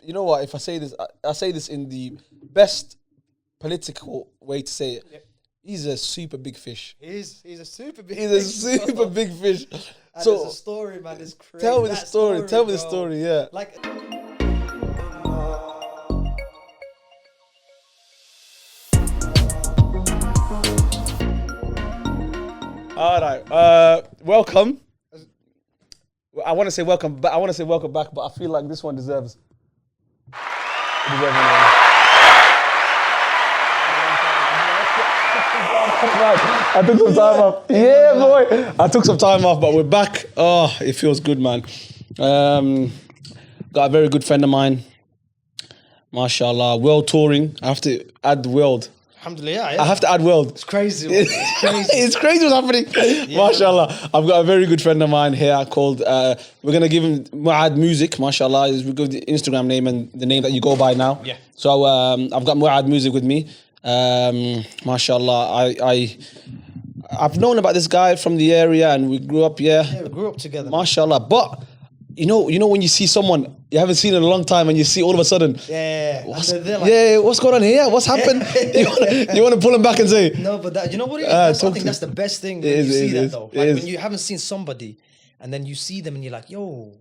you know what? If I say this, I say this in the best political way to say it. Yep. He's a super big fish. He's a super big fish. He's a super big fish. So, the story, man, is crazy. Tell me the story. Tell me the story, yeah. Like... All right. Welcome. I want to say welcome back. But I feel like this one deserves. I took some time off. Yeah, boy. I took some time off, but we're back. Oh, it feels good, man. Got a very good friend of mine. MashaAllah. World touring. I have to add the world. Alhamdulillah, yeah. I have to add world. It's crazy. It's crazy. It's crazy what's happening. Yeah. MashaAllah. I've got a very good friend of mine here called, we're going to give him Muad Music, MashaAllah. We give the Instagram name and the name that you go by now. Yeah. So I've got Muad Music with me. MashaAllah. I've known about this guy from the area and we grew up, Yeah, we grew up together. MashaAllah. But, you know when you see someone you haven't seen in a long time and you see all of a sudden, what's going on here? What's happened? you want to pull him back and say, no, but that, you know what it is? I think that's the best thing when you see that though. Like when you haven't seen somebody and then you see them and you're like, yo,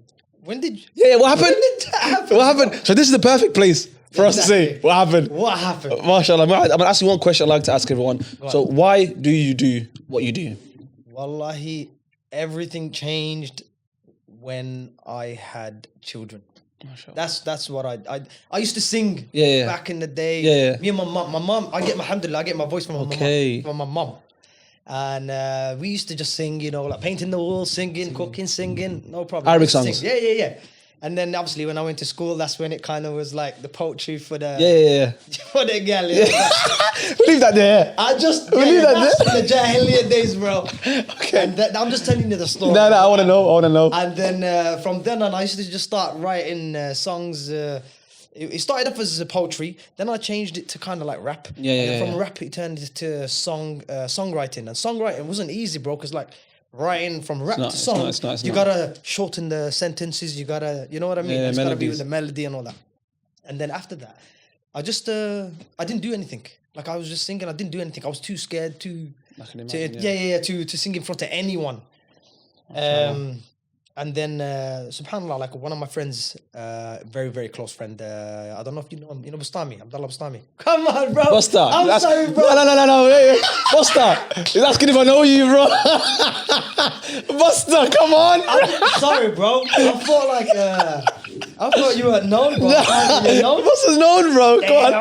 when did you... Yeah, what happened? When did that happen? What happened? So this is the perfect place for us to say, what happened? What happened? MashaAllah. I'm going to ask you one question I'd like to ask everyone. So why do you do what you do? Wallahi, everything changed when I had children. That's what I used to sing back in the day. Yeah. Me and my mom, I get my voice from my mom. And we used to just sing, like painting the walls, singing, cooking, singing, no problem. Arabic songs. Yeah. And then obviously when I went to school, that's when it kind of was like the poetry for the for the girl. Leave that there. That's the Jahiliyyah days, bro. Okay. And I'm just telling you the story. No, I want to know. And then from then on, I used to just start writing songs. It started off as poetry. Then I changed it to kind of like rap. From rap, it turned into songwriting. And songwriting wasn't easy, bro, because like writing from rap to song, you gotta shorten the sentences. You gotta, you know what I mean? It's gotta be with the melody and all that. And then after that, I just I didn't do anything. Like I was just singing. I didn't do anything. I was too scared to sing in front of anyone. And then, subhanAllah, like one of my friends, very, very close friend, I don't know if you know him, Bustami, Abdullah Bustami. Come on, bro. Busta. I'm sorry, bro. No. Hey. Busta. He's asking if I know you, bro. Busta, come on. Sorry, bro. I thought you were known, bro. Busta's known, bro. Go on.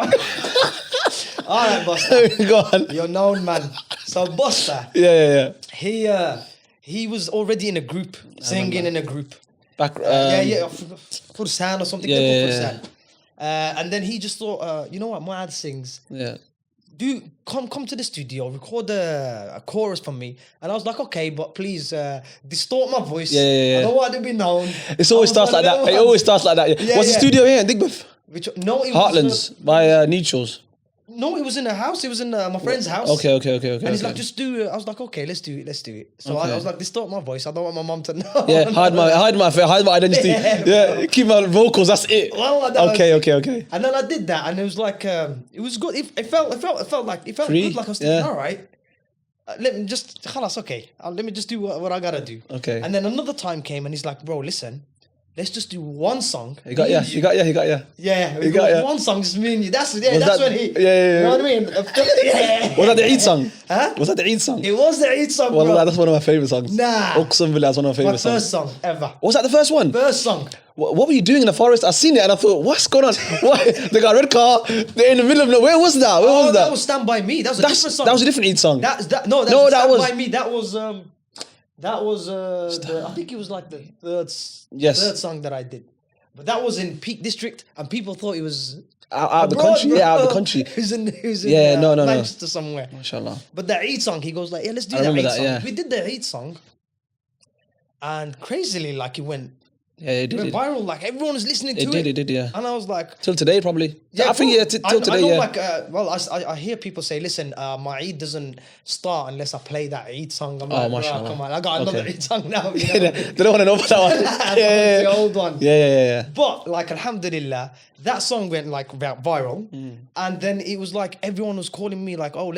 All right, Busta. Go on. You're known, man. So, Busta. Yeah. He was already in a group, singing in a group. Fursan or something. Yeah. And then he just thought, you know what, Muad sings. Yeah. Come to the studio, record a chorus from me. And I was like, okay, but please distort my voice. Yeah. I don't want to be known. It always starts like that. It always starts like that. Yeah. What's the studio here in Digbeth? Heartlands by Nichos. No, it was in a house. It was in my friend's house. Okay. And he's like, just do it. I was like, okay, let's do it. So I was like, distort my voice. I don't want my mom to know. Yeah, hide my identity. Yeah, keep my vocals. That's it. Okay. And then I did that, and it was like, it was good. It felt good. Like I was thinking, all right. Let me just, khalas, okay. Let me just do what I gotta do. Okay. And then another time came, and he's like, bro, listen. Let's just do one song. He got ya. Yeah, we got one song, just me and you. That's when he. Yeah. You know what I mean? Was that the Eid song? Huh? Was that the Eid song? It was the Eid song, bro. Well, that's one of my favourite songs. Nah. Uqsam Billah is one of my favourite songs. My first song ever. Was that the first one? First song. What were you doing in the forest? I seen it and I thought, what's going on? Why? They got a red car. They're in the middle of nowhere. Where was that? That was Stand By Me. That was a different song. That was a different Eid song. That was Stand By Me. That was I think it was like the third song that I did. But that was in Peak District, and people thought it was out of the country. Yeah, out of the country. Who's in Manchester somewhere. MashaAllah. But the Eid song, he goes like, let's do that Eid song. Yeah. We did the Eid song, and crazily, like it went Yeah, it went did. viral. Like everyone was listening to it. It did, yeah. And I was like, till today, probably. yeah, I think till today. I know, yeah. like, well, I hear people say, listen, my Eid doesn't start unless I play that Eid song. I'm like, mashallah. come on, I got another Eid song now. You know? They don't want to know about that one. The old one. Yeah. But like, alhamdulillah, that song went like viral, and then it was like everyone was calling me like, oh,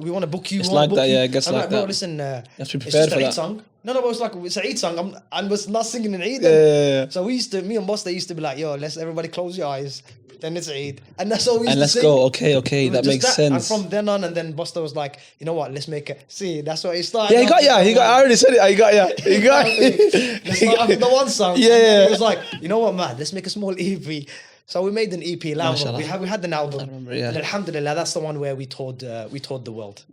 we want to book you. It's like that, yeah. It gets I'm like bro, that. listen, You have to be it's prepared just for an Eid that. song. No, but it's an Eid song. I was not singing an Eid. Yeah. So me and Boss, they used to be like, yo, let's everybody close your eyes. Then it's Eid. And that's all we used And to let's sing. go. Okay, that makes sense. And from then on, and then Buster was like, you know what, let's make it. See, that's what he started. Yeah, he got ya. I already said it. He got ya. Let's start off with the one song. Yeah. He was like, you know what, man, let's make a small EP. So we made an EP, an album. We had an album. I remember, yeah. And alhamdulillah, that's the one where we toured the world.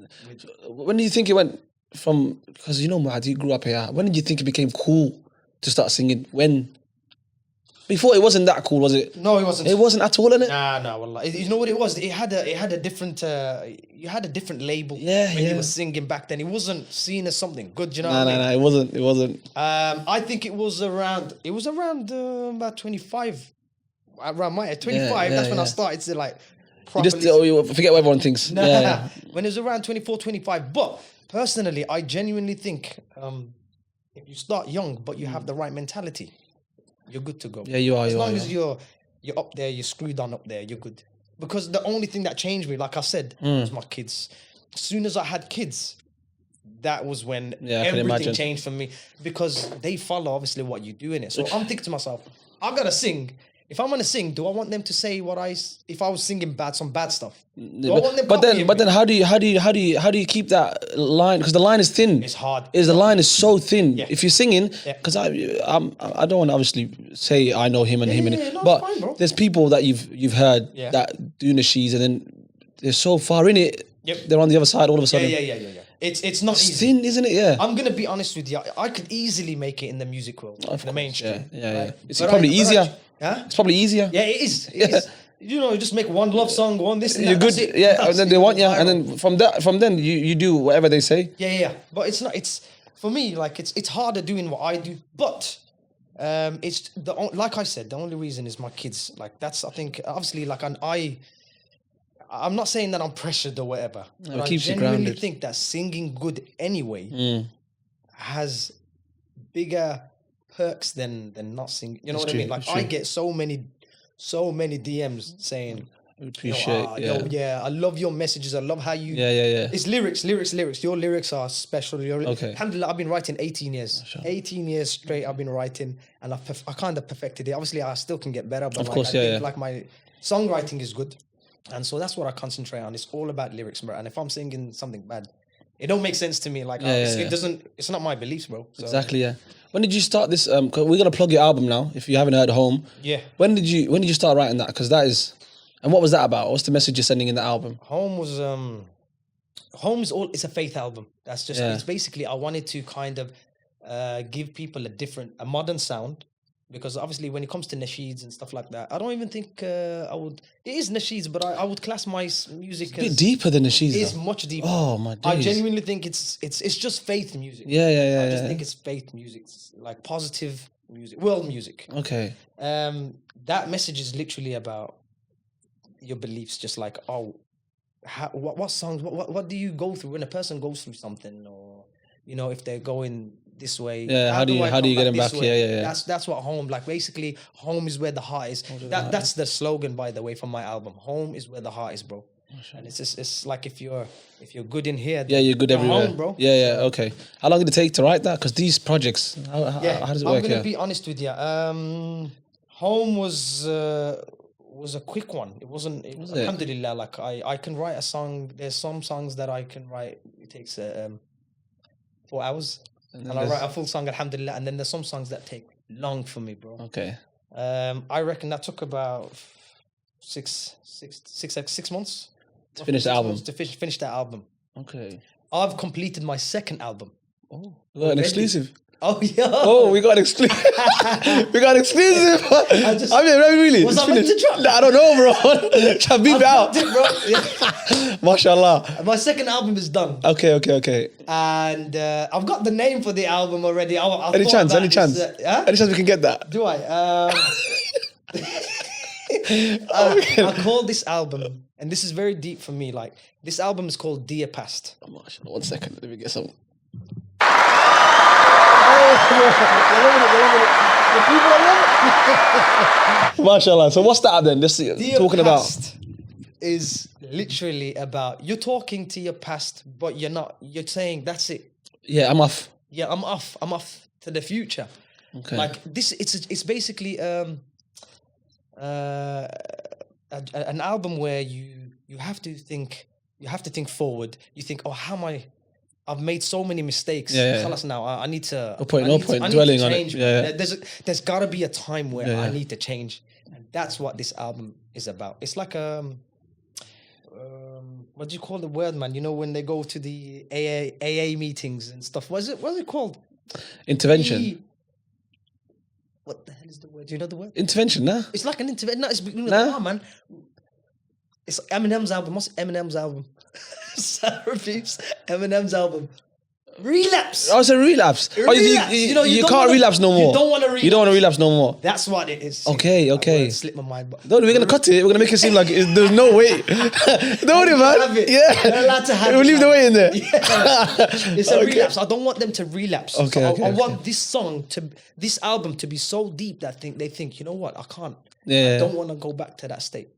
When do you think it went from, because you know Muad, you grew up here. When did you think it became cool to start singing? When? Before it wasn't that cool, was it? No, it wasn't. It wasn't at all, innit? Nah, wallah. You know what it was? It had a different you had a different label when you were singing back then. It wasn't seen as something good, you know what I mean? No, it wasn't. I think it was around about 25. Around my age, 25, that's when I started to like properly. You forget what everyone thinks. Nah, Yeah. when it was around 24, 25. But personally, I genuinely think if you start young but you have the right mentality, you're good to go. Yeah, you are. As long as you're up there, you're screwed on up there, you're good. Because the only thing that changed me, like I said, was my kids. As soon as I had kids, that was when everything changed for me. Because they follow obviously what you do in it. So I'm thinking to myself, I gotta sing. If I'm gonna sing, do I want them to say if I was singing some bad stuff? Do I want them but then how do you keep that line? Because the line is thin. It's hard. The line is so thin. Yeah. If you're singing, because I don't want to obviously say I know him and him, no, but it's fine, bro. there's people that you've heard that do nasheeds and then they're so far in it. Yep. They're on the other side all of a sudden. Yeah. It's not easy. Thin, isn't it? Yeah. I'm gonna be honest with you. I could easily make it in the music world, the mainstream. Yeah. Right? It's probably easier. Huh? It's probably easier. Yeah, it is. It is. You know, just make one love song, one this and that. You're good. That's it. Yeah, That's and then it. they want you, Viral. and then from then you do whatever they say. Yeah. But it's not. It's for me like it's harder doing what I do. But it's like I said, the only reason is my kids. Like that's I think obviously like I'm not saying that I'm pressured or whatever. But I genuinely think that singing good anyway has bigger perks than not singing. You know what I mean? Like I get so many DMs saying, Appreciate, I love your messages. I love how you. Yeah. It's lyrics. Your lyrics are special. Okay. Alhamdulillah, I've been writing 18 years. 18 years straight. I've been writing, and I kind of perfected it. Obviously, I still can get better, but of course, I think like my songwriting is good, and so that's what I concentrate on. It's all about lyrics, bro. And if I'm singing something bad, it don't make sense to me. Like it doesn't. It's not my beliefs, bro. So. Exactly. Yeah. When did you start this? 'Cause we're gonna plug your album now. If you haven't heard Home. Yeah. When did you start writing that? Because that is. And what was that about? What's the message you're sending in the album? Home is it's a faith album. That's just it's basically I wanted to kind of give people a modern sound, because obviously when it comes to nasheeds and stuff like that, I don't even think I would. It is nasheeds, but I would class my music It's a bit deeper than nasheeds. It is much deeper. Oh my days. I genuinely think it's just faith music. Yeah. I just think it's faith music. It's like positive music, world music. Okay. That message is literally about your beliefs, just like what songs, what do you go through when a person goes through something, or you know, if they're going this way, how do you get them back? Yeah. That's what home, like basically home is where the heart is. That's the slogan, by the way, from my album. Home is where the heart is, bro. And it's like if you're good in here, you're good everywhere, home, bro. Yeah. Okay. How long did it take to write that? Because these projects, how does it work? I'm gonna be honest with you. Home was a quick one. It wasn't. Alhamdulillah, like I can write a song. There's some songs that I can write. It takes 4 hours, and I write a full song. Alhamdulillah, and then there's some songs that take long for me, bro. Okay. I reckon that took about six months to finish the album. To finish that album. Okay. I've completed my second album. Oh, an exclusive. Oh yeah. Oh, we got an exclusive. We got an exclusive. I mean, really. Was I meant to drop? Nah, I don't know, bro. Shall beep it out. It, bro. Yeah. Mashallah. My second album is done. Okay. And I've got the name for the album already. Any chance? Any chance we can get that? Do I? I call this album, and this is very deep for me. Like, this album is called Dear Past. Oh, mashallah. 1 second. Let me get some. Mashallah. So what's that then? Just talking about is literally about you're talking to your past, but you're not. You're saying that's it. Yeah, I'm off. Yeah, I'm off. I'm off to the future. Okay. Like this, it's basically an album where you have to think forward. You think, oh, how am I? I've made so many mistakes. Yeah. Now I need to. No point dwelling on it. Yeah. There's got to be a time where I need to change, and that's what this album is about. It's like what do you call the word, man? You know, when they go to the AA meetings and stuff. What is it called? Intervention. What the hell is the word? Do you know the word? Intervention, nah? It's like an intervention. No, it's man. It's Eminem's album. What's Eminem's album? Eminem's album. Relapse. Oh, it's a relapse. Oh, you can't relapse no more. You don't want to relapse. You don't want to relapse no more. That's what it is. Okay. It slipped my mind. But No, we're going to cut it. We're going to make it seem like there's no way. Don't worry, man. Have it. Yeah. You're allowed to have we'll leave the way in there. Yeah. It's a relapse. I don't want them to relapse. Okay, I want this album to be so deep that they think, you know what, I can't. Yeah. I don't want to go back to that state.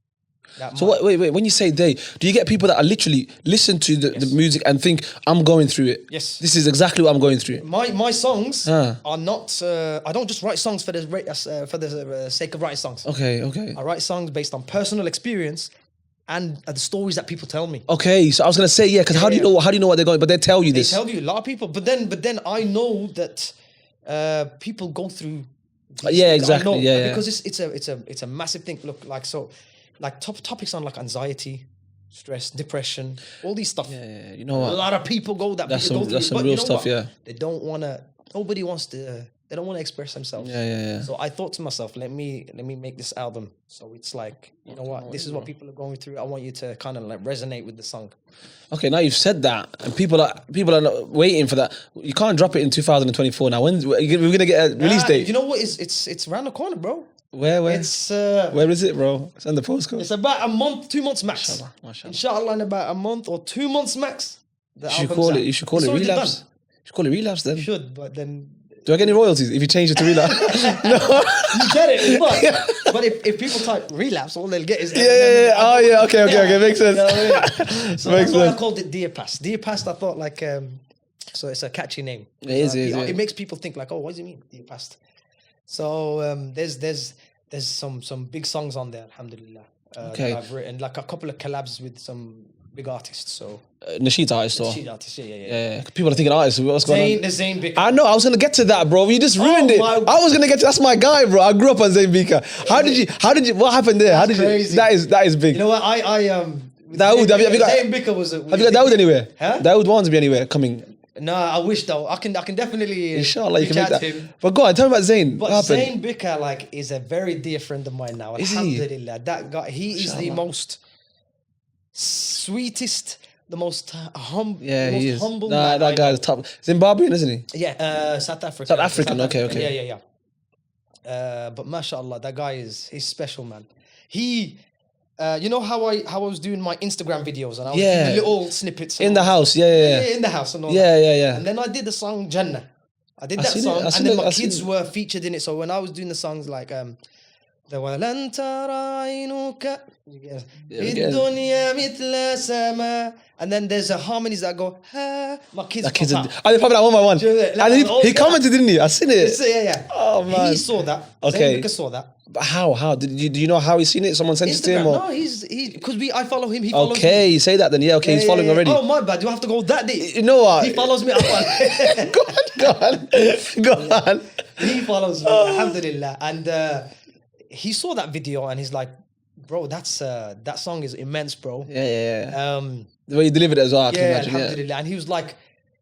So wait. When you say they, do you get people that are literally listen to the music and think I'm going through it? Yes. This is exactly what I'm going through. My songs are not. I don't just write songs for the sake of writing songs. Okay. I write songs based on personal experience and the stories that people tell me. Okay, so I was gonna say because how do you know what they're going? But they tell you this. They tell you a lot of people, but then I know that people go through. Yeah, exactly. Yeah, because it's a massive thing. Look, like topics on like anxiety, stress, depression, all these stuff. Yeah. You know what? A lot of people go that. That's go some real stuff. Yeah. They don't want to. Nobody wants to. They don't want to express themselves. Yeah. So I thought to myself, let me make this album. So it's like, you know what? This is what people are going through. I want you to kind of like resonate with the song. Okay, now you've said that, and people are not waiting for that. You can't drop it in 2024 now. When we're gonna get a release date? You know what? It's around the corner, bro. Where? It's where is it, bro? Send the postcode. It's about a month, 2 months max. Mashallah. Inshallah, in about a month or 2 months max. You should call it relapse. You should call it relapse then. You should, but then. Do I get any royalties if you change it to relapse? No. You get it, but if people type relapse, all they'll get is Oh yeah, okay, makes sense. You know what I mean? So makes that's why sense. I called it Dear Past. Dear Past, I thought like so it's a catchy name. It is. It makes people think like, oh, what does it mean, Dear Past? So there's some big songs on there, alhamdulillah. Okay. That I've written like a couple of collabs with some big artists. So Nasheed artist, or Nasheed artist, yeah. People are thinking artists. What's going on? The Zain Bhika. I know. I was gonna get to that, bro. You just ruined it. I was gonna get to. That's my guy, bro. I grew up on Zain Bhika. How did you? What happened there? That's crazy. That is big. You know what? Dawood, have you got Zain Bhika was have you got Dawood anywhere? Huh? Dawood wants to be anywhere coming. No, I wish though. I can definitely. Inshallah, you can make that. Him. But go on, tell me about Zain. But Zain Bhika like is a very dear friend of mine now. Is Alhamdulillah, that guy. He is the most sweetest, the most humble. Yeah, he is. Humble. Nah, that guy is top. Zimbabwean, isn't he? Yeah, South African. South African. Okay. Yeah. But mashallah, that guy he's special, man. He. You know how I was doing my Instagram videos and I was doing little snippets in the house, in the house and all that. Yeah. And then I did the song Jannah. I did that song, and then my kids were featured in it. So when I was doing the songs like the وَلَن تَرَى عَيْنُكَ الدُّنْيَا مِثْلَ سَمَا, and then there's harmonies that go my kids pop out. They pop it out one by one. And he commented, didn't he? I seen it. Yeah. Oh man, he saw that. Okay, Zain Bhika saw that. But how? Do you know how he's seen it? Someone sent it to him? Or? No, because I follow him. He follows me. Okay, you say that then. Yeah, okay, he's following already. Oh my bad. Do I have to go that deep? You know what? He follows me. Go on. He follows me. Alhamdulillah. And he saw that video and he's like, bro, that song is immense, bro. Yeah. The way you delivered it as well, I can imagine. Alhamdulillah. And he was like,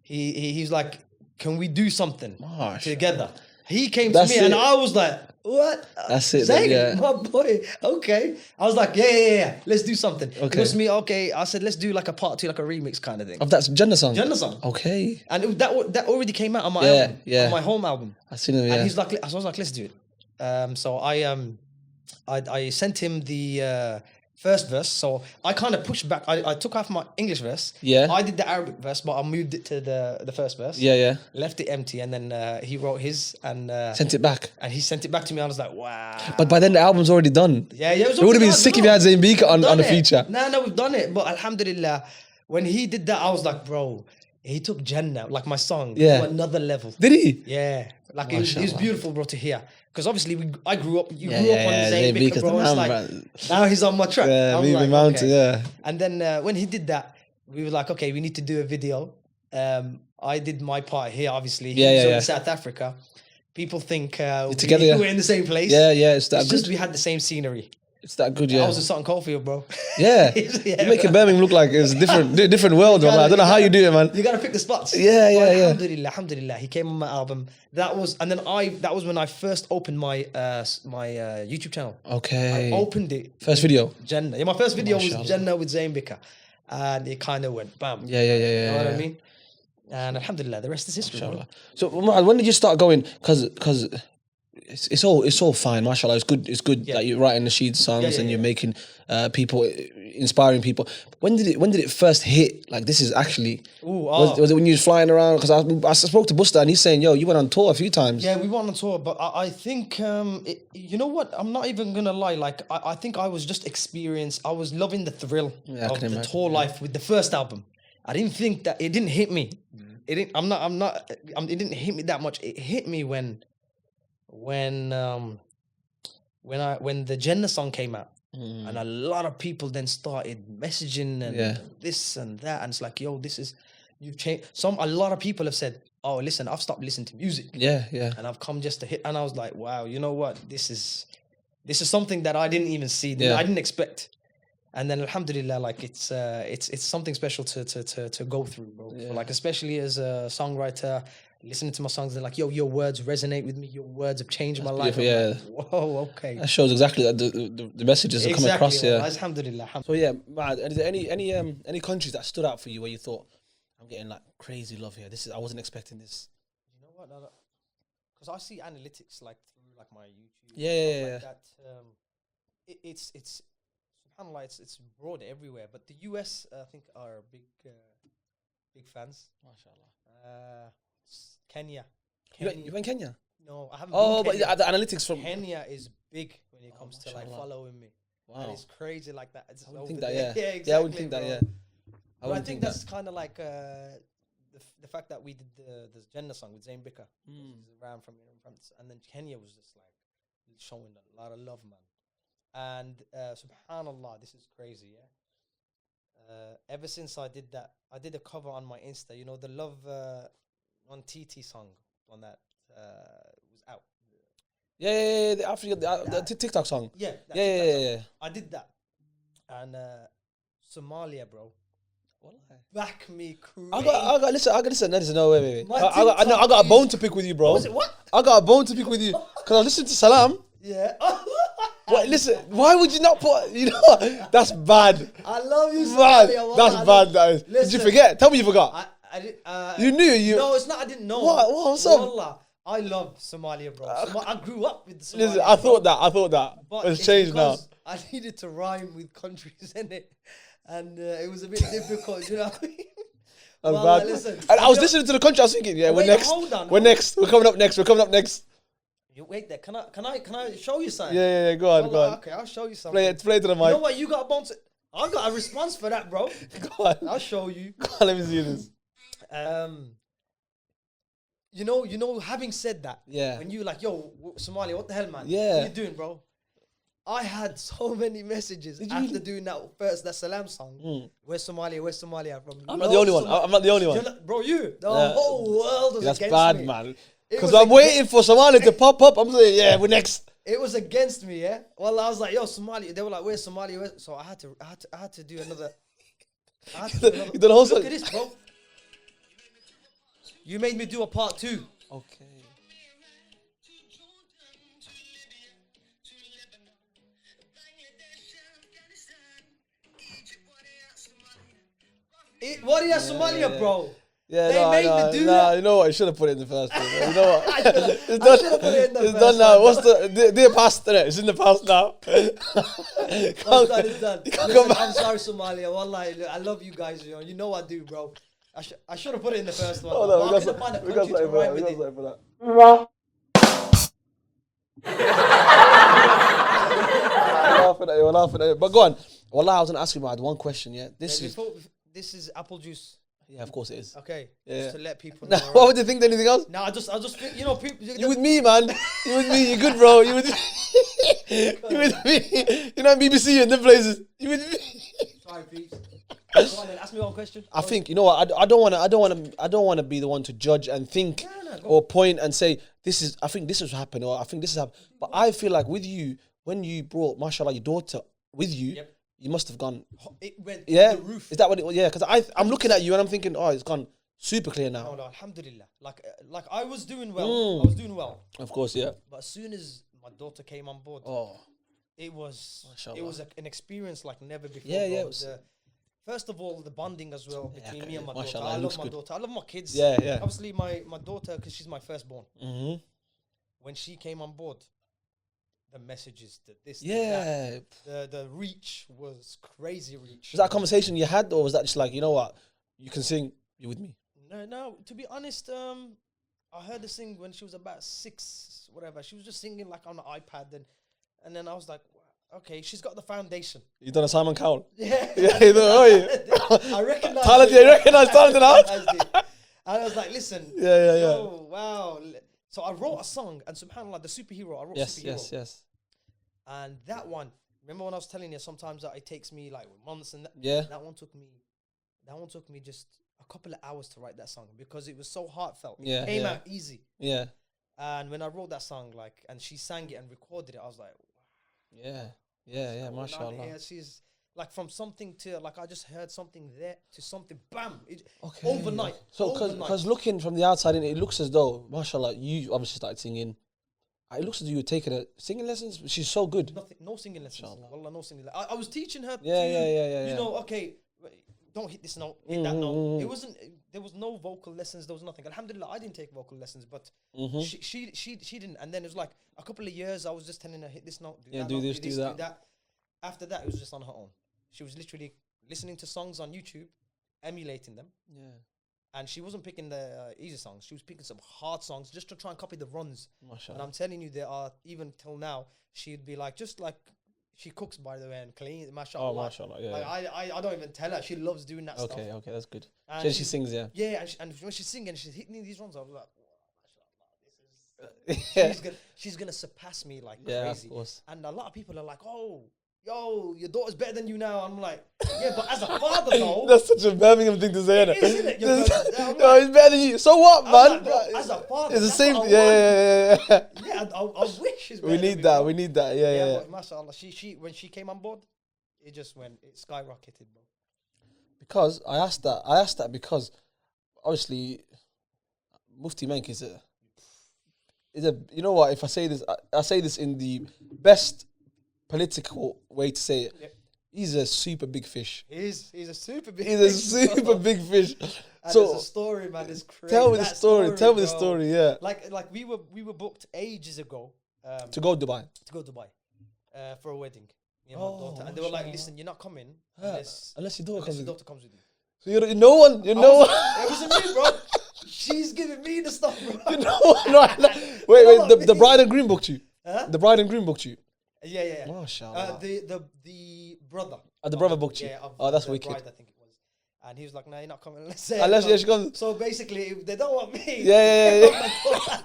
he's like, can we do something Mashallah. together? He came to me and I was like, what? That's it. Zain, my boy. Okay. I was like, yeah. Let's do something. Okay. It was me. Okay. I said, let's do like a part 2, like a remix kind of thing. Of that Jannah song? Jannah song. Okay. And that already came out on my album. Yeah. On my home album. I seen him, yeah. And he's like, I was like, let's do it. So I sent him the first verse. So I kind of pushed back. I took off my English verse. Yeah. I did the Arabic verse, but I moved it to the first verse. Yeah. Left it empty, and then he wrote his and sent it back. And he sent it back to me. I was like, wow. But by then the album's already done. Yeah. It would have been sick if you had Zain Bhika on the feature. No, we've done it. But alhamdulillah, when he did that, I was like, bro, he took Jannah, like my song, to another level. Did he? Yeah. Like it was beautiful, bro, to hear. Because obviously I grew up, you grew up on Zain Bhika, bro. It's like, now he's on my track. Yeah, like, Mountain, okay. And then when he did that, we were like, okay, we need to do a video. I did my part here, obviously. He was in South Africa. People think we're in the same place. Yeah, it's that it's good. Just we had the same scenery. It's that good, yeah. I was in Sutton Coldfield, bro. Yeah. You're making Birmingham look like it's a different world, man. I don't know how you do it, man. You gotta pick the spots. Yeah. Alhamdulillah. He came on my album. That was when I first opened my YouTube channel. Okay. I opened it. First video. Jannah. Yeah, my first video was Jannah with Zain Bhika. And it kind of went bam. Yeah. You know what I mean? And alhamdulillah, the rest is history. So when did you start going? Because it's all fine, mashallah. It's good that you're writing Nasheed songs and you're making people, inspiring people. When did it first hit? Like, this is actually was it when you was flying around? Because I spoke to Busta and he's saying, yo, you went on tour a few times. Yeah, we went on tour, but I think you know what? I'm not even gonna lie. Like I think I was just experienced. I was loving the thrill of the tour life with the first album. I didn't think that it didn't hit me. It didn't. It didn't hit me that much. It hit me when the Jannah song came out, and a lot of people then started messaging and this and that, and it's like, yo, you've changed. A lot of people have said, oh, listen, I've stopped listening to music. Yeah. And I've come just to hit, and I was like, wow, you know what? This is something that I didn't even see. I didn't expect. And then alhamdulillah, like it's something special to go through, bro. Yeah. Like, especially as a songwriter, listening to my songs, they're like, yo, your words resonate with me. Your words have changed my life. Yeah. Like, whoa, okay. That shows exactly that the messages are coming across. Yeah. Alhamdulillah. So yeah, Muad, is there any countries that stood out for you where you thought, I'm getting like crazy love here? I wasn't expecting this. You know what? Because I see analytics like through like my YouTube. Yeah. Like that. It's subhanAllah, it's broad everywhere. But the US, I think, are big fans. MashaAllah. Kenya. You went Kenya? No, I haven't. Oh, but the analytics from Kenya is big when it comes to like following me. Wow, and it's crazy like that. It's I wouldn't think that. Yeah, exactly. Yeah, I wouldn't think that. Yeah, I think that's kind of like the fact that we did the Jannah song with Zain Bhika, around from and then Kenya was just like showing a lot of love, man. And subhanallah, this is crazy, yeah. Ever since I did that, I did a cover on my Insta. You know, the Love on TT song, one that was out. Yeah, the African, the TikTok song. Yeah. Yeah. I did that. And Somalia, bro. What? Back me crazy. I got listen. No, wait. I got a bone to pick with you, bro. What? I got a bone to pick with you. Because I listened to Salam. Yeah. What? Listen, why would you not put, that's bad. I love you, Somalia. That's bad, that is. Did you forget? Tell me you forgot. I did, you knew? No, it's not, I didn't know. What's up? I love Somalia, bro. I grew up with Somalia. Listen, I thought that. But it's changed now. I needed to rhyme with countries in it. And it was a bit difficult, you know what I mean? That's bad. Listen, and I was listening to the country, I was thinking, we're next. Hold on. We're next. We're coming up next. You wait there. Can I show you something? Yeah. Go on. Okay, I'll show you something. Play to the mic. You know what? You got a bounce. I got a response for that, bro. Go on. I'll show you. Go on, let me see this. You know. Having said that, when you like, yo, Somalia, what the hell, man? Yeah. What you doing, bro? I had so many messages after doing that Salam song. Where's Somalia from? I'm not the only one. I'm not the only one. Bro, the whole world was against me. That's bad, man. Because I'm waiting for Somalia to pop up. I'm saying, we're next. It was against me, yeah. Well, I was like, yo, Somalia. They were like, where's Somalia? So I had to do another. You did a whole song. Look at this, bro. You made me do a part 2. Okay. What are you, Somalia, bro? Yeah, They made me do that. You know what? I should have put it in the first one. You know what? I should have put it in the It's first done now. one. What's the past? Innit? It's in the past now. It's done, it's done. Come Listen, back. I'm sorry, Somalia. Wallahi, I love you guys. You know I do, bro. I should have put it in the first one. Hold on, I couldn't find a country to rhyme with it. for that. We're laughing at it. But go on. Wallah, I was going to ask you about one question, yeah? This is apple juice. Yeah, of course it is. Okay. Yeah. Just to let people know. Nah, what would you think? Anything else? No, I just think, you know, people. You with me, man. You with me. You good, bro. You with me. You with me. You know BBC and them places. You with me. Sorry, please. Go on then, ask me one question. I think, you know what, I don't want to be the one to judge and think or point and say I think this has happened or I think this has happened. But I feel like with you, when you brought, mashallah, your daughter with you, you must have gone. It went yeah, through the roof. Is that what it was? Yeah, because I'm looking at you and I'm thinking, oh, it's gone super clear now. No, alhamdulillah. Like I was doing well. I was doing well. Of course, yeah. But as soon as my daughter came on board, it was an experience like never before. Yeah, bro. yeah. First of all, the bonding as well between me and my daughter. Mashallah, I love my good. daughter. I love my kids. Yeah, yeah. Obviously, my daughter, because she's my firstborn. Mm-hmm. When she came on board, the messages, the reach was crazy reach. Was that a conversation you had, or was that just like, you know what, you can sing, you with me? No. To be honest, I heard her sing when she was about 6, whatever. She was just singing like on the iPad, and then I was like, okay, she's got the foundation. You done a Simon Cowell? Yeah. Yeah, you know, I recognize talent, you recognize talent out? And I was like, listen. Yeah. Oh, wow. So I wrote a song, and subhanAllah, the superhero, I wrote superhero. Yes. And that one, remember when I was telling you sometimes that it takes me like months and that one took me just a couple of hours to write that song because it was so heartfelt. It came out easy. Yeah. And when I wrote that song, like, and she sang it and recorded it, I was like, Yeah, mashallah. Yeah, she's like from something to like I just heard something there to something, bam, overnight. So, because looking from the outside in, it looks as though, mashallah, you obviously started singing. It looks as though you were taking singing lessons. She's so good. No singing lessons. Wallah, no singing lessons. I was teaching her. Yeah. You know, okay, don't hit this note, hit that note. It wasn't. There was no vocal lessons. There was nothing. Alhamdulillah, I didn't take vocal lessons, but she didn't. And then it was like a couple of years. I was just telling her, hit this note, do this, do that. After that, it was just on her own. She was literally listening to songs on YouTube, emulating them. Yeah. And she wasn't picking the easy songs. She was picking some hard songs just to try and copy the runs. Mashallah. And I'm telling you, there are, even till now, she'd be like, just like, she cooks, by the way, and cleans, mashallah. Oh, mashallah, yeah. Like, I don't even tell her. She loves doing that stuff. Okay, that's good. And she sings, yeah. Yeah, and when she's singing, she's hitting these runs, I was like, mashallah, she's gonna surpass me like crazy. Of course. And a lot of people are like, oh, yo, your daughter's better than you now. I'm like, yeah, but as a father, though. That's such a Birmingham thing to say, isn't it? No, he's better than you. So what, man? Like, as a father, it's the same thing. Yeah. Yeah, I wish she's better. We need that. Yeah. But mashallah, she when she came on board, it skyrocketed, bro. Because I asked that because obviously Mufti Menk is a you know what, if I say this, I say this in the best political way to say it. Yep. He's a super big fish. He's a super big fish. He's a super big fish. And so there's a story, man. It's crazy. Tell me the story. Tell me the story, yeah. Like we were booked ages ago. To go Dubai. For a wedding. Me and my daughter. And they were like, listen, you're not coming unless your daughter comes with you. So you're no one. It wasn't me, bro. She's giving me the stuff, bro. Wait. The bride and groom booked you. Huh? The bride and groom booked you. Yeah. Mashallah. The brother. The brother booked you. Yeah, that's wicked. Bride, I think it was. And he was like, no, you're not coming unless she comes. So basically, if they don't want me. Yeah.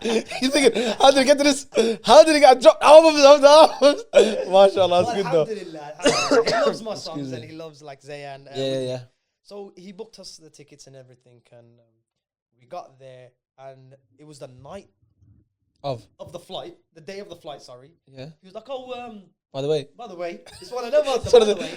He's thinking, how did he get to this? How did he get dropped albums after albums? Mashallah, that's good though. Alhamdulillah. He loves my songs and he loves like Zayn. Yeah. So he booked us the tickets and everything, and we got there, and it was the night of the flight, the day of the flight. Sorry. Yeah. He was like, oh, By the way, it's one of them.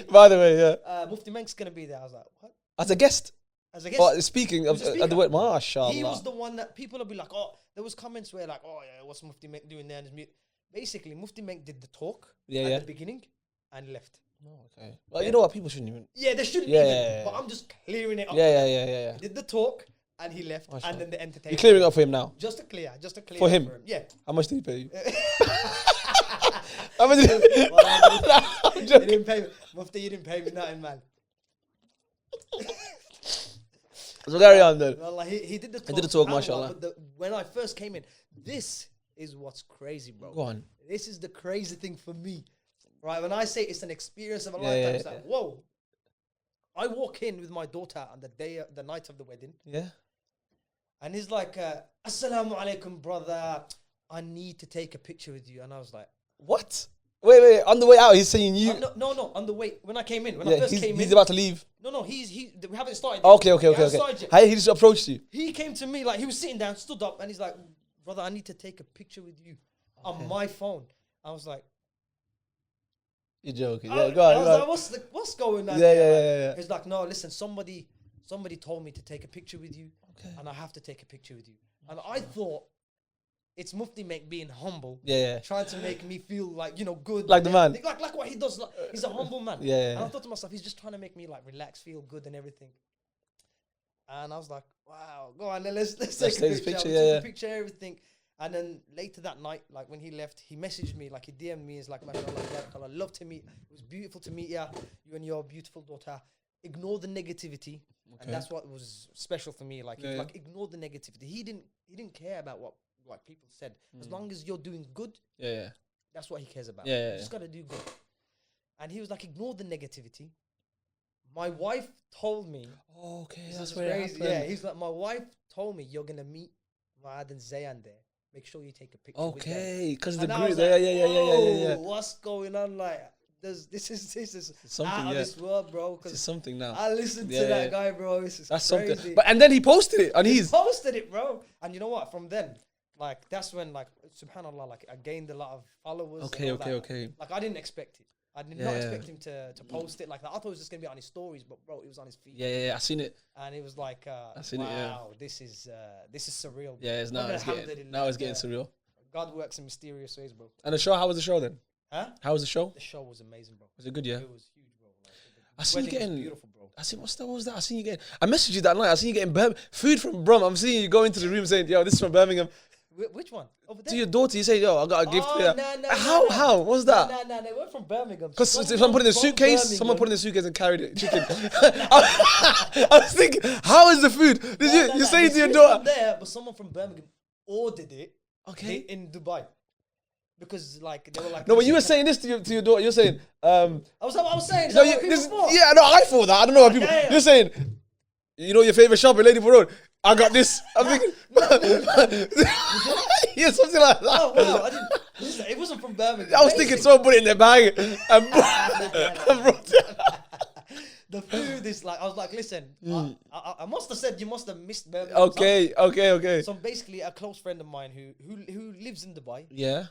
By the way, yeah. Mufti Menk's gonna be there. I was like, what? As a guest. as a guest. But speaking of the word, mashallah. He was the one that people will be like, oh, there was comments where like, oh yeah, what's Mufti Menk doing there? And basically, Mufti Menk did the talk at the beginning and left. Oh, okay. Well, you know what? People shouldn't even. Yeah, they shouldn't even. But I'm just clearing it up. Yeah. Did the talk and he left, and then the entertainment. You're clearing it up for him now. Just to clear. For him. Yeah. How much did he pay you? How much did he didn't pay me. Mufti, you didn't pay me nothing, man. So carry on then. Well, like, he did the talk. He did the talk, mashallah. But when I first came in, this is what's crazy, bro. Go on. This is the crazy thing for me, right? When I say it's an experience of a lifetime, it's like, whoa. I walk in with my daughter on the night of the wedding. Yeah. And he's like, Assalamu alaikum, brother. I need to take a picture with you. And I was like, what? Wait. On the way out, he's saying you. No. On the way, when I came in, I first came in. He's about to leave. No. We haven't started. Okay. He just approached you. He came to me, like, he was sitting down, stood up, and he's like, brother, I need to take a picture with you on my phone. I was like, you're joking. Yeah, go on. I was like, what's going on? Yeah. He's like, no, listen, somebody told me to take a picture with you, and I have to take a picture with you. And I thought, it's Mufti Menk being humble, trying to make me feel like, good. Like the man. Like what he does. Like, he's a humble man. And I thought to myself, he's just trying to make me like relax, feel good and everything. And I was like, wow, go on, let's take a picture. Took a picture, everything. And then later that night, like when he left, he messaged me, like he DM'd me, he's like, mashallah, love to meet, it was beautiful to meet you and your beautiful daughter. Ignore the negativity. And that's what was special for me. Like, like ignore the negativity. He didn't care about what like people said. As long as you're doing good, that's what he cares about. You just gotta do good. And he was like, ignore the negativity. My wife told me. That's where crazy. Yeah, he's like, my wife told me you're gonna meet Muad and Zain there. Make sure you take a picture. Because the group. Yeah. What's going on? Like, this is something out of this world, bro. This is something now. I listened to that guy, bro. That's crazy. Something. But and then he posted it, and he posted it, bro. And you know what? From then, like, that's when, like, subhanallah, like, I gained a lot of followers. Okay. Like, I didn't expect it. I did not expect him to post it like that. I thought it was just gonna be on his stories, but bro, it was on his feed. Yeah, I seen it. And it was like, I seen it. Yeah. This is surreal. Bro. Yeah, it's getting surreal. God works in mysterious ways, bro. And the show, how was the show then? Huh? How was the show? The show was amazing, bro. Was it good? Yeah. It was huge, bro. Like, I seen you getting beautiful, bro. I seen what was that? I seen you getting. I messaged you that night. I seen you getting food from Brum. I'm seeing you go into the room saying, "Yo, this is from Birmingham." Which one? Over there? To your daughter, you say, "Yo, I got a gift for you." No, How? What was that? No, they weren't from Birmingham. Because someone put it in a suitcase. Someone put it in a suitcase and carried it. Chicken. I was thinking, how is the food? You say to your daughter? There, but someone from Birmingham ordered it. Okay. In Dubai. Because like they were like. No, but you were saying this to your daughter. You're saying. I was saying. No, I thought that. I don't know what people. You're saying. You know your favorite shop in Ladyford Road. I got this. I'm thinking. Yeah, something like that. Oh wow! I didn't. It wasn't from Birmingham. I was thinking someone put it in their bag and brought it. The food is like, I was like, listen, I must have said you must have missed Birmingham. Okay. So basically, a close friend of mine who lives in Dubai. Yeah.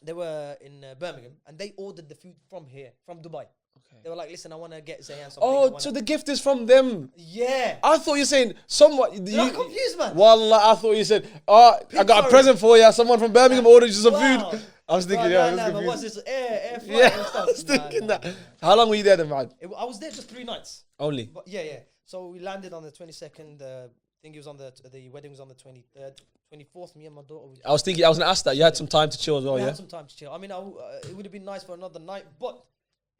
They were in Birmingham and they ordered the food from here, from Dubai. Okay. They were like, listen, I want to get Zayn something. Oh, so the gift is from them. Yeah. I thought you were saying somewhat. You're confused, man. Wallah, I thought you said, I got a present for you. Someone from Birmingham ordered you some food. I was thinking, but what's this air flight and stuff? I was thinking that. How long were you there then, man? I was there just 3 nights. Only? But yeah. So we landed on the 22nd. I think it was on the wedding was on the 23rd. 24th, me and my daughter. I was going to ask that. You had some time to chill as well, We had some time to chill. I mean, it would have been nice for another night, but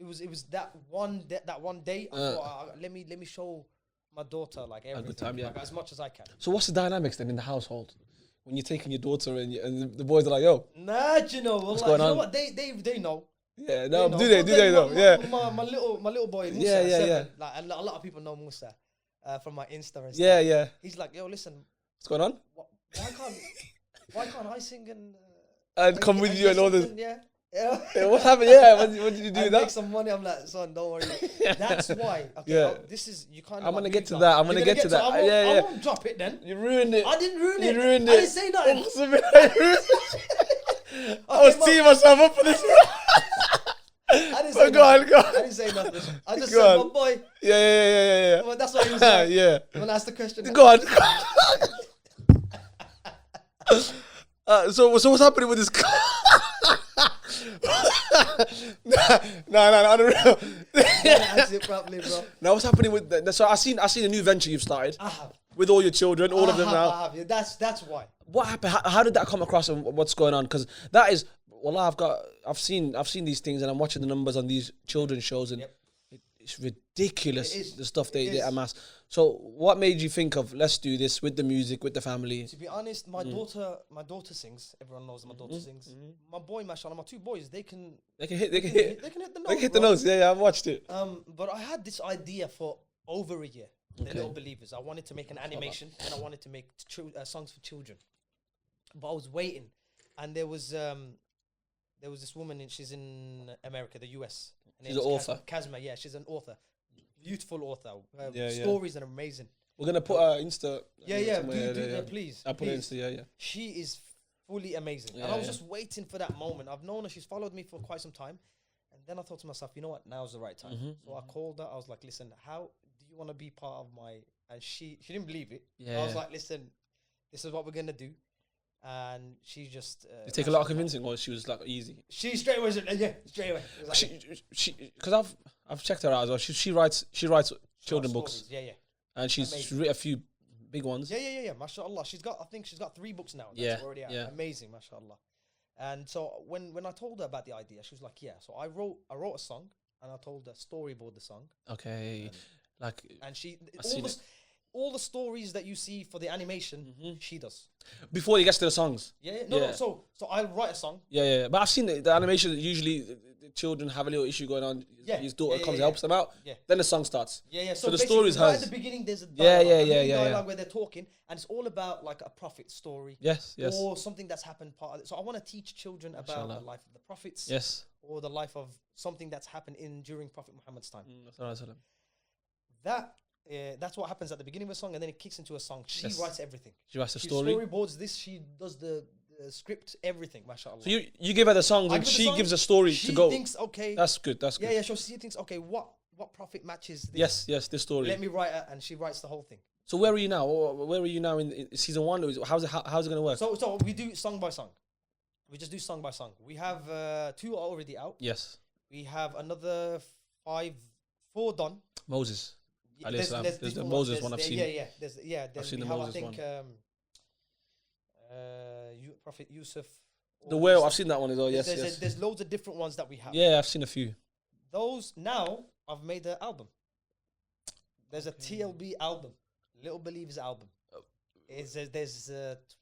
it was that one day. I thought, let me show my daughter like everything, a good time, like, as much as I can. So what's the dynamics then in the household when you're taking your daughter and the boys are like, yo? Nah, you know, what's going on? You know what? They know. Yeah, no, do they know? Yeah. My little boy, Musa, yeah. Like a lot of people know Musa from my Insta and stuff. Yeah. He's like, yo, listen. What's going on? Why can't I sing and come with you and all this? Yeah. What happened? Yeah, what did you do? That? Make some money. I'm like, son, don't worry. That's why. Okay, this is you can't. I'm gonna get to that. I'm gonna get to that. I won't drop it then. You ruined it. I didn't ruin it. You ruined it. I didn't say nothing. I was teeing myself up for this. I didn't say Go on, nothing. go on. I didn't say nothing. I just Go said, on. my boy. Yeah. Well, that's why he was like, Yeah. when I asked the question. Go on. So what's happening with this? No, on the real. Answer it properly, bro. Now what's happening with that? So I seen a new venture you've started. I have. With all your children, all of them now. I have. Yeah, that's why. What happened? How did that come across and what's going on? Because that is, well, I've seen these things and I'm watching the numbers on these children's shows and it's ridiculous the stuff they amass. So what made you think of let's do this with the music, with the family? To be honest, my daughter sings. Everyone knows my daughter sings. My boy, mashallah, my two boys, they can hit the notes. Yeah, I've watched it. But I had this idea for over a year. The Little Believers. I wanted to make an animation and I wanted to make songs for children. But I was waiting, and there was this woman, and she's in America, the US. She's an author. Kazma, yeah, she's an author. Beautiful author. Stories are amazing. We're gonna put her Insta. Do please. I'll put her Insta. Yeah. She is fully amazing, and I was just waiting for that moment. I've known her; she's followed me for quite some time, and then I thought to myself, you know what? Now's the right time. So I called her. I was like, listen, how do you want to be part of my? And she didn't believe it. I was like, listen, this is what we're gonna do. And she just it take a lot of convincing, or she was like easy. She straight away said, straight away. Like, she because I've checked her out as well. She writes children books. And she's written a few big ones. Yeah. Mashallah. I think she's got 3 books now. That's already out. Amazing, mashallah. And so when I told her about the idea, she was like, yeah. So I wrote a song and I told her storyboard the song. Okay. And she all the stories that you see for the animation, she does. Before he gets to the songs. No. So I'll write a song. Yeah. But I've seen the animation. Usually, the children have a little issue going on. His daughter comes and helps them out. Then the song starts. So the stories right has. at the beginning, there's a dialogue, yeah. where they're talking, and it's all about like a prophet story. Yes. Or something that's happened part of it. So I want to teach children about the life of the prophets. Yes. Or the life of something that's happened during Prophet Muhammad's time. That's what happens at the beginning of a song, and then it kicks into a song. She writes everything. She writes the story. She storyboards this. She does the script, everything. MashaAllah. So you give her the songs, and she gives a story to go. She thinks, okay. That's good. Yeah. So she thinks, okay, what prophet matches this? Yes, this story. Let me write it, and she writes the whole thing. So where are you now? Where are you now in season 1? How's it going to work? So we do song by song. We just do song by song. We have 2 already out. Yes. We have another 4 done. Moses. There's the Moses one I've seen. There's I've seen the Moses one. Prophet Yusuf. The whale, I've seen that one as well. Yes. There's loads of different ones that we have. Yeah, I've seen a few. Those now I've made an album. There's a TLB album, Little Believers album. There's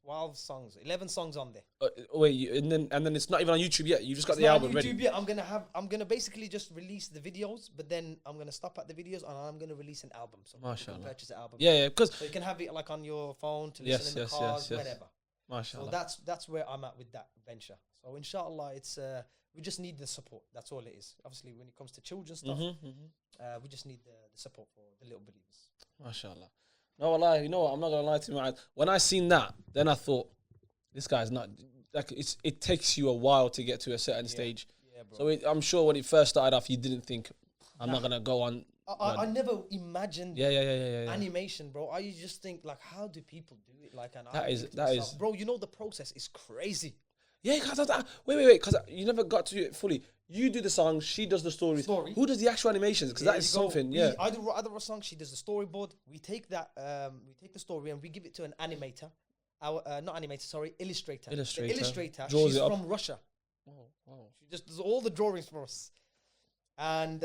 12 songs, 11 songs on there. Wait, and then it's not even on YouTube yet. You just got the album ready. Yet. I'm gonna basically just release the videos, but then I'm gonna stop at the videos and I'm gonna release an album. So you can purchase the album. Yeah, because so you can have it like on your phone to listen in the cars, whatever. MashaAllah. So that's where I'm at with that venture. So inshallah, it's we just need the support. That's all it is. Obviously, when it comes to children's stuff, we just need the support for the Little Believers. MashaAllah. No, Allah, you know what? I'm not gonna lie to you. When I seen that, then I thought, this guy's not like it takes you a while to get to a certain stage. Yeah, bro. So I'm sure when it first started off, you didn't think I'm not gonna go on. I never imagined animation, bro. I just think like, how do people do it? Like, that is, bro. You know the process is crazy. Yeah, wait, because you never got to it fully. You do the song, she does the story. Who does the actual animations? Because that is something. I do a song, she does the storyboard. We take that, we take the story and we give it to an animator. Illustrator. The illustrator. She's from Russia. Wow. She just does all the drawings for us, and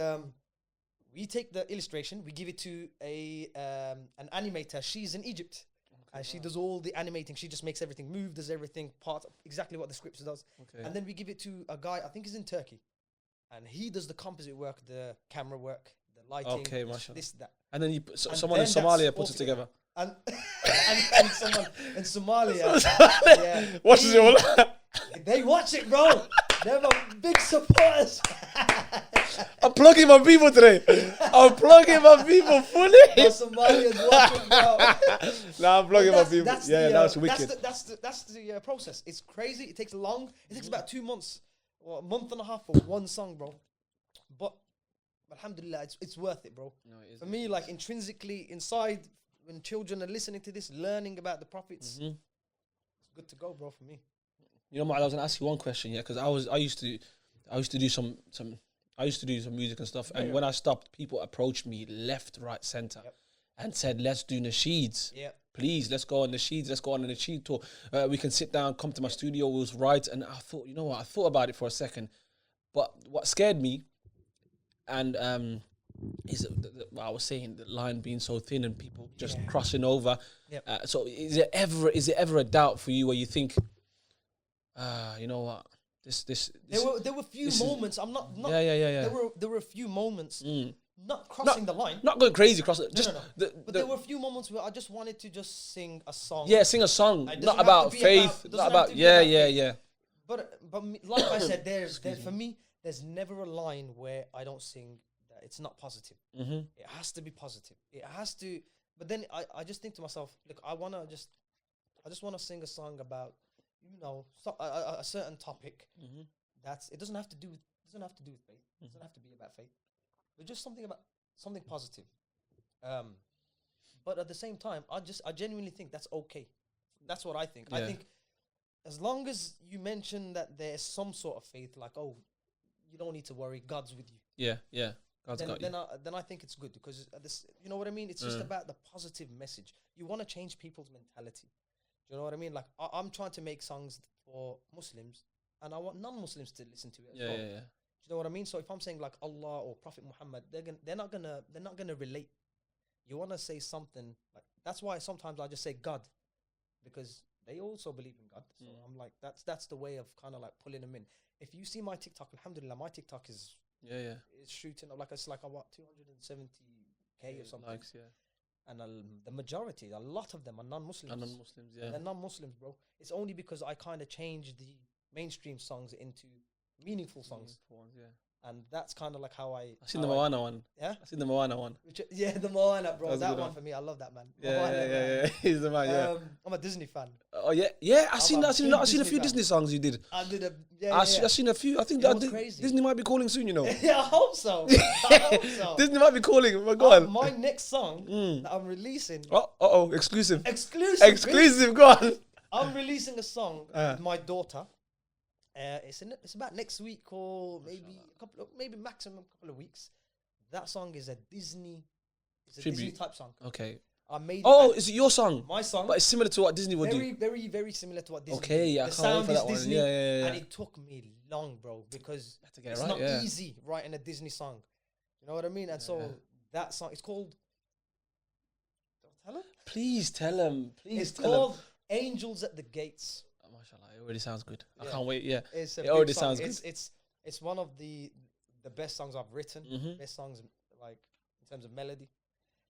we take the illustration. We give it to an animator. She's in Egypt. And she does all the animating. She just makes everything move, does everything exactly what the script does. Okay. And then we give it to a guy, I think he's in Turkey. And he does the composite work, the camera work, the lighting, this, that. And then someone in Somalia puts it together. And someone in Somalia. Watches it all. They watch it, bro. They're my big supporters. I'm plugging my people today. I'm plugging my people fully. The Somalians watching, bro. Nah, I'm plugging my people. That's wicked. That's the process. It's crazy. It takes about 2 months or a month and a half for one song, bro. alhamdulillah, it's worth it, bro. No, it is. For me, like intrinsically inside, when children are listening to this, learning about the prophets, it's good to go, bro. For me. You know, Muad, I was gonna ask you one question, yeah, because I used to do some music and stuff, and when I stopped, people approached me left, right, center, and said, "Let's do Nasheeds. Yeah. Please, let's go on Nasheeds. Let's go on a Nasheed tour. We can sit down, come to my studio, we'll write." And I thought, you know what? I thought about it for a second, but what scared me, and is what I was saying, the line being so thin and people just crossing over. Yep. So is it ever a doubt for you where you think, you know what? There were few moments. I'm not. Yeah. There were a few moments. Not crossing the line. Not going crazy across it. No. But there were a few moments where I just wanted to just sing a song. Yeah, sing a song. Not about faith. Not about yeah. But like I said, for me, there's never a line where I don't sing that it's not positive. It has to be positive. It has to. But then I just think to myself, look, I just want to sing a song about, you know, a certain topic. It doesn't have to do with faith. It doesn't have to be about faith. But just something positive. But at the same time, I genuinely think that's okay. That's what I think. I think as long as you mention that there's some sort of faith, like, oh, you don't need to worry, God's with you. Yeah. God's got you. Then I think it's good, because you know what I mean? It's just about the positive message. You want to change people's mentality. Do you know what I mean? Like, I'm trying to make songs for Muslims, and I want non-Muslims to listen to it as well. Yeah. Do you know what I mean? So if I'm saying like Allah or Prophet Muhammad, they're not gonna relate. You want to say something like, that's why sometimes I just say God, because they also believe in God. So I'm like, that's the way of kind of like pulling them in. If you see my TikTok, alhamdulillah, my TikTok is it's shooting up, it's like what 270k or something. Likes, And the majority, a lot of them are non-Muslims. They're non-Muslims, bro. It's only because I kind of changed the mainstream songs into meaningful songs. And that's kind of like how I've seen the Moana one. Yeah? I've seen the Moana one. The Moana, bro. That one for me. I love that, man. Yeah. He's the man, I'm a Disney fan. Oh, yeah. I've seen a few Disney songs you did. I did I've seen a few. I think Disney might be calling soon, you know. Yeah, I hope so. Disney might be calling. Go on. My next song that I'm releasing. Exclusive. Exclusive, go on. I'm releasing a song with my daughter. It's about next week, or maybe maximum a couple of weeks. That song is a Disney type song. Okay. I made is it your song? My song. But it's similar to what Disney would do. Very, very, very similar to what Disney Okay, yeah, I the can't wait sound for is that one. Disney, Yeah. and it took me long, bro, because it's right, not easy writing a Disney song. You know what I mean? And so that song, it's called... Don't tell him? Please tell him. It's called Angels at the Gates. Mashallah, it already sounds good. I can't wait. Yeah, it already sounds good. It's one of the best songs I've written. Best songs, like, in terms of melody.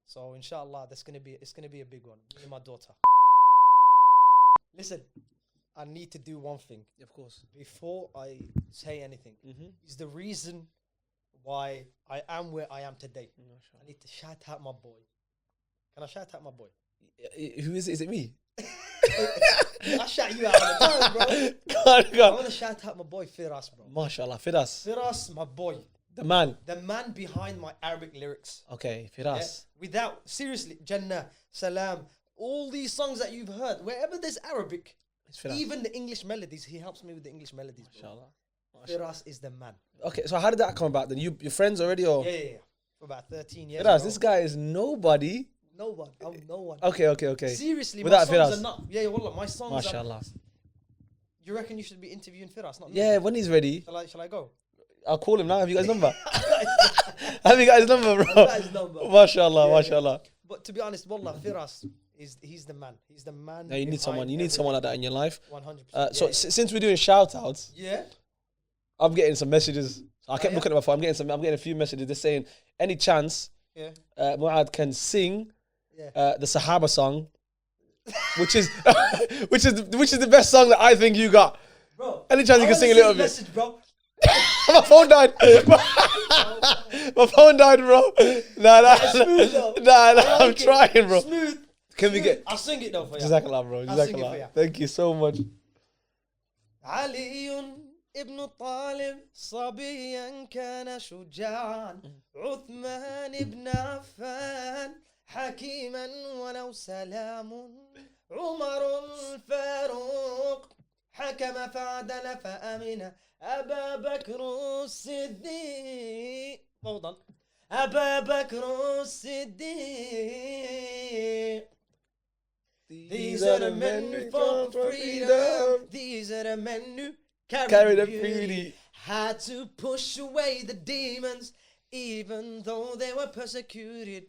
So inshallah, it's gonna be a big one. Me and my daughter. Listen, I need to do one thing. Of course. Before I say anything, is the reason why I am where I am today. I need to shout out my boy. Can I shout out my boy? Who is it? Is it me? I shout you out all the time, bro. God. I want to shout out my boy Firas, bro. Mashallah, Firas. Firas, my boy. The man behind my Arabic lyrics. Okay, Firas. Seriously, Jannah, Salam, all these songs that you've heard, wherever there's Arabic, even the English melodies, he helps me with the English melodies, bro. Firas is the man. Okay, so how did that come about then? You're friends already, or? Yeah. For about 13 years. Firas, this guy is nobody. No one. I'm no one. Okay. Seriously, without my songs Firas. are not. Yeah, wallah, my songs Mashallah. You reckon you should be interviewing Firas, not me? Yeah, when he's ready. Shall I go? I'll call him now. Have you got his number? Have you got his number, bro? I've got his number. Mashallah. But to be honest, wallah, Firas he's the man. He's the man. Yeah, you need someone. You need someone like that in your life. 100%. Since we're doing shout outs, I'm getting some messages. I kept looking at my phone. I'm getting a few messages. They're saying, any chance Muad can sing the Sahaba song, which is the best song that I think you got. Bro, any chance you can sing a little bit? Message, bro. My phone died. My phone died, bro. Nah, I'm trying, bro. Smooth. Can we get? I'll sing it though for you. Jazakallah, bro. Jazakallah. Thank you so much. علي ابن طالب صبيا كان شجاعا عثمان بن عفان حكيما ولو سلام عمر الفاروق حكم فعدل فأمن أبا بكر الصديق فوضى أبا بكر الصديق. These are the men who fought for freedom. These are the men who carried the beauty. Had to push away the demons, even though they were persecuted.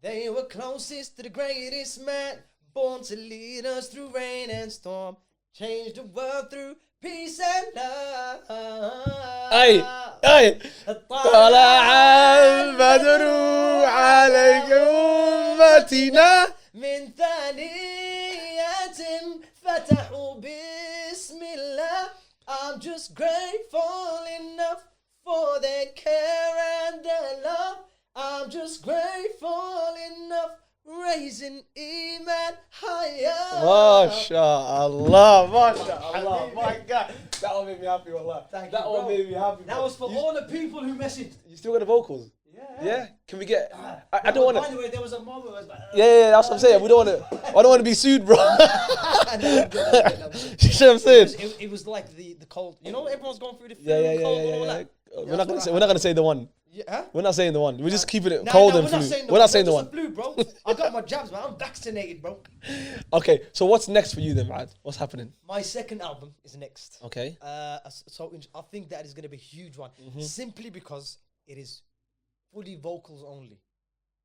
They were closest to the greatest man, born to lead us through rain and storm, change the world through peace and love. Hey, hey. طلع البدر عليكم أمتنا من ثانية فتحوا بسم الله. I'm just grateful enough for their care and their love. I'm just grateful enough, raising Iman higher. MashaAllah, MashaAllah, my God. That one made me happy, wallah. That one made me happy. That was for all the people who messaged. You still got the vocals? Yeah? Can we get... I don't want to... By the way, there was a moment where I was like... Yeah, that's what I'm saying. We don't want to... I don't want to be sued, bro. You know what I'm saying? It was like the cold... You know, everyone's going through the cold and all that. We're not gonna say the one. Huh? We're not saying the one. We're just keeping it cold and flu. We're not saying the one. Flu, bro. I got my jabs, man. I'm vaccinated, bro. Okay, so what's next for you then, Muad? What's happening? My second album is next. Okay. So I think that is going to be a huge one, simply because it is fully vocals only.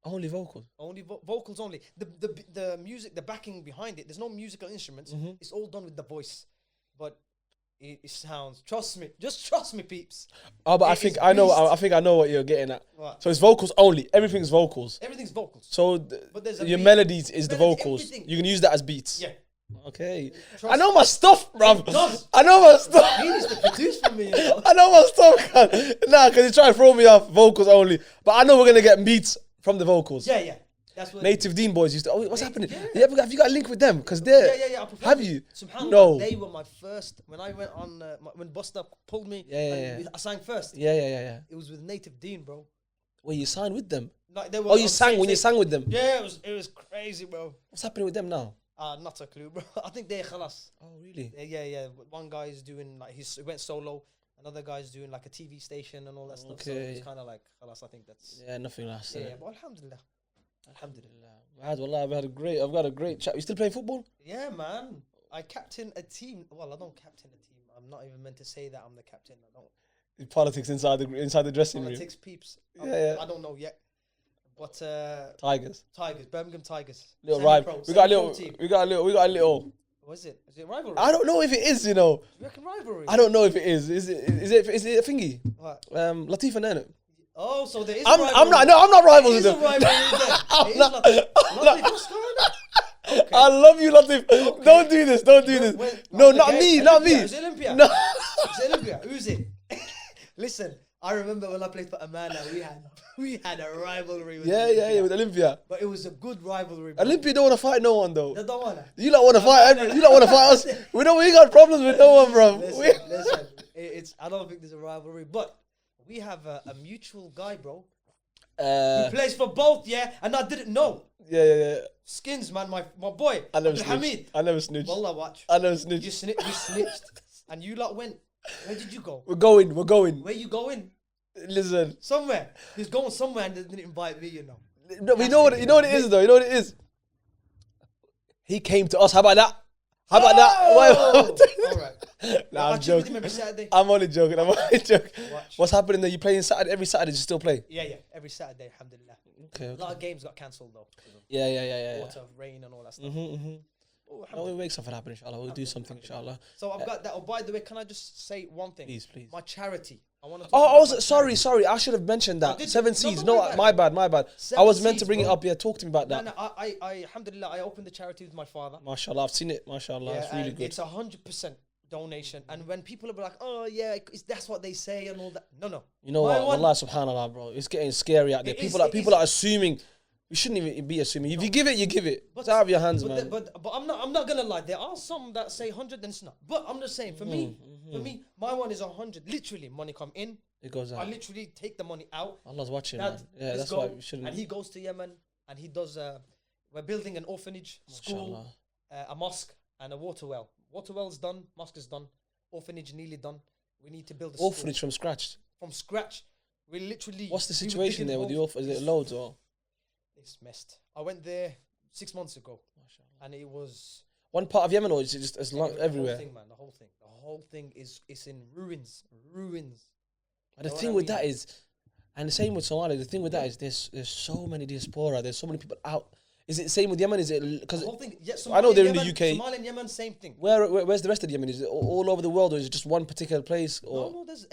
Only vocals. Only vocals only. The music, the backing behind it. There's no musical instruments. It's all done with the voice, but. It sounds. Trust me. Just trust me, peeps. Oh, but I think I know what you're getting at. What? So it's vocals only. Everything's vocals. Everything's vocals. So but there's your beat. melodies is the vocals. Everything. You can use that as beats. Yeah. Okay. Trust I know my stuff, bruv. does. I know my stuff. He needs to produce for me. You know? I know my stuff. Nah, because he's trying to throw me off vocals only. But I know we're gonna get beats from the vocals. Yeah. That's what Native Dean boys used to. Oh, what's happening? Yeah. Have you got a link with them? Because they're. Yeah. Have you? SubhanAllah, No. They were my first. When I went on, when Busta pulled me, I sang first. Yeah. It was with Native Dean, bro. Well, you signed with them. Like they were. Oh, you sang when you sang with them. Yeah, it was crazy, bro. What's happening with them now? Not a clue, bro. I think they're khalas. Oh, really? Yeah. One guy is doing like he went solo. Another guy's doing like a TV station and all that stuff. So it's kind of like khalas. I think that's. Yeah, nothing last. Yeah, but alhamdulillah. Wallah, I've got a great chat. You still playing football? Yeah, man. I captain a team. Well, I don't captain a team. I'm not even meant to say that I'm the captain. I don't. Politics inside the dressing room. Politics, peeps. Yeah. I don't know yet. But Tigers, Birmingham Tigers. little rival. We got a little. What is it? Is it rivalry? I don't know if it is. You know. Do you reckon rivalry? I don't know if it is. Is it a thingy? What? Latif and Nana. Oh, so there is. I'm not rivals with them. Rivalry then. What's going on? Okay. I love you, Latif. Okay. Don't do this. No, not me. Is it Olympia? No. Is it Olympia? Who's it? Listen, I remember when I played for Amana, we had a rivalry with Olympia. With Olympia. But it was a good rivalry. Bro. Olympia don't want to fight no one though. They don't wanna. You don't want to fight. You don't want to fight us. We got problems with no one, bro. Listen. I don't think there's a rivalry, but we have a mutual guy, bro. Who plays for both, yeah? And I didn't know. Yeah. Skins, man, my boy. I never snitched. Wallah, watch. I never snitched. You snitched. And you lot went. Where did you go? We're going. Where you going? Listen. Somewhere. He's going somewhere and didn't invite me, you know. No, you know what it is, though. You know what it is? He came to us. How about that? All right. Nah, I'm joking. I'm only joking. Watch. What's happening there? You playing Saturday? Every Saturday you still play? Yeah. Every Saturday, alhamdulillah. Okay. A lot of games got cancelled though. Yeah. Water, rain and all that stuff. Oh, we'll make something happen, inshallah. We'll do something, inshallah. So I've got that. Oh, by the way, can I just say one thing? Please. My charity. I want to. Oh, sorry. I should have mentioned that. 7 Seas. No, my bad. I was meant to bring it up. Yeah, talk to me about that. No, I alhamdulillah, I opened the charity with my father. MashaAllah, I've seen it. MashaAllah, it's really good. It's 100% donation. And when people are like, oh yeah, that's what they say and all that. No. You know what? Allah subhanallah, bro. It's getting scary out there. People are assuming We shouldn't even be assuming. If you give it, you give it. It's out of your hands, man. But I'm not gonna lie. There are some that say 100 and it's not. But I'm just saying, for me, my one is 100. Literally, money come in. It goes out. I literally take the money out. Allah's watching, man. Yeah, that's why we shouldn't. And he goes to Yemen and he does. We're building an orphanage, school, a mosque, and a water well. Water well's done. Mosque is done. Orphanage nearly done. We need to build a orphanage from scratch. From scratch. We literally. What's the situation there with the orphanage? Is it loads or? It's messed. I went there 6 months ago, and it was one part of Yemen, or is it just everywhere? The whole thing, man. The whole thing is in ruins. But the thing with that is, and the same with Somalia. The thing with that is, there's so many diaspora. There's so many people out. Is it the same with Yemen? Is it because I know they're in the UK. Somalia and Yemen, same thing. Where's the rest of Yemen? Is it all over the world, or is it just one particular place? Or no, there's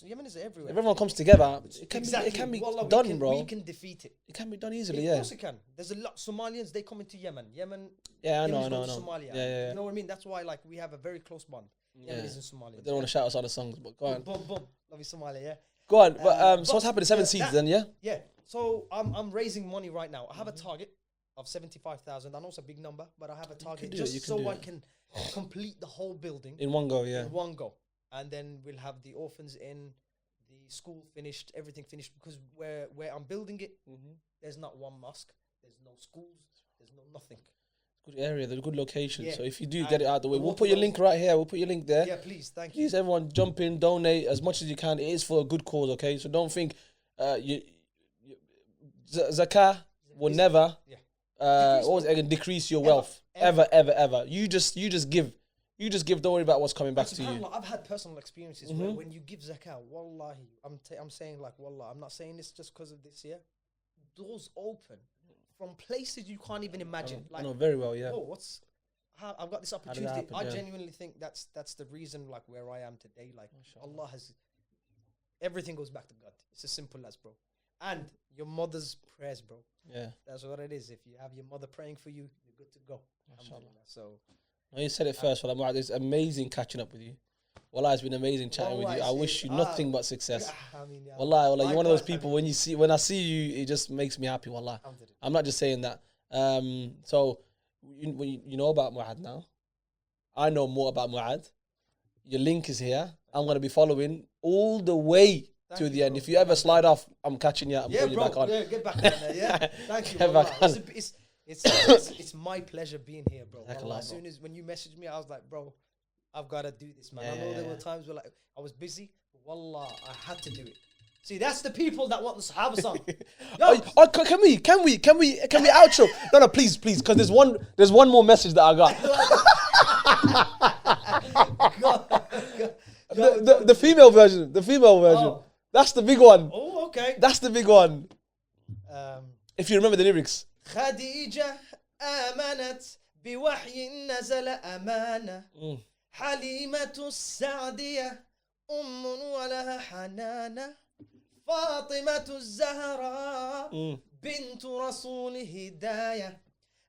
Yemen is everywhere. If everyone comes together, it can be done, bro. We can defeat it. It can be done easily, Of course it can. There's a lot Somalians. They come into Yemen. Yeah, I know. Somalia. Yeah. You know what I mean? That's why we have a very close bond. Yemen is in Somalia. They don't want to shout us out of songs, but go on. Boom. Love you, Somalia. Yeah. Go on. But so what's happened to 7 Seeds then? Yeah. Yeah. So I'm raising money right now. I have a target of 75,000. I know it's a big number, but I have a target just so I can complete the whole building in one go. Yeah, in one go, and then we'll have the orphans in, the school finished, everything finished. Because where I'm building it, there's not one mosque, there's no schools, there's no nothing. Good area, the good location. Yeah. So if you do get it out of the way, we'll put your link right here. We'll put your link there. Yeah, please, thank you. Please, everyone, jump in, donate as much as you can. It is for a good cause, okay? So don't think zakah will never. Yeah. Decrease your wealth ever. You just give. Don't worry about what's coming back to you. I've had personal experiences where when you give zakah, wallahi, I'm saying wallah, I'm not saying this just because of this year. Doors open from places you can't even imagine. I know very well, yeah. Oh, I've got this opportunity. I genuinely think that's the reason where I am today. Allah has everything goes back to God. It's as simple as, bro. And your mother's prayers, bro. Yeah. That's what it is. If you have your mother praying for you, you're good to go. So. No, you said it first. Well, Muad, it's amazing catching up with you. Wallah, it's been amazing chatting with you. I wish you nothing but success. Wallah, you're one of those people when I see you, it just makes me happy. Wallah. I'm not just saying that. So you know about Muad now. I know more about Muad. Your link is here. I'm gonna be following all the way to the end. If you ever slide off, I'm catching you. I'm putting you back on. Yeah, get back on there. Yeah, thank you. It's my pleasure being here, bro. As soon as when you messaged me, I was like, bro, I've got to do this, man. I know there were times where I was busy, but wallah, I had to do it. See, that's the people that want the Sahaba song. Can we outro? No, please, because there's one more message that I got. The female version. Oh. That's the big one. Oh, okay. That's the big one. If you remember the lyrics. خديجة آمنت بوحي نزل أمانة حليمة السعدية ولها حنانة فاطمة الزهراء بنت رسول هداية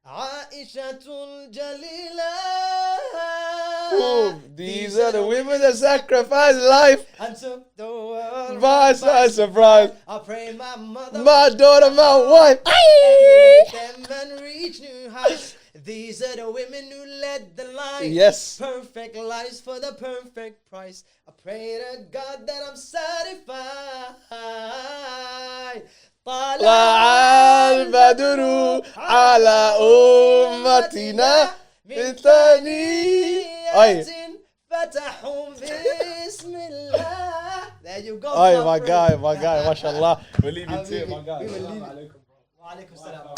عائشة الجليلة. These are the women that sacrifice life and took the world by surprise. I pray my mother, my daughter, my wife, them and reach new heights. These are the women who led the line. Yes. Perfect lives for the perfect price. I pray to God that I'm satisfied. طلع البدر على أمتنا بالثانية فتحوا بسم الله. There you go. Oh, my guy, mashallah. We'll leave you to it, my guy. We will leave it. Wa alaikum salam.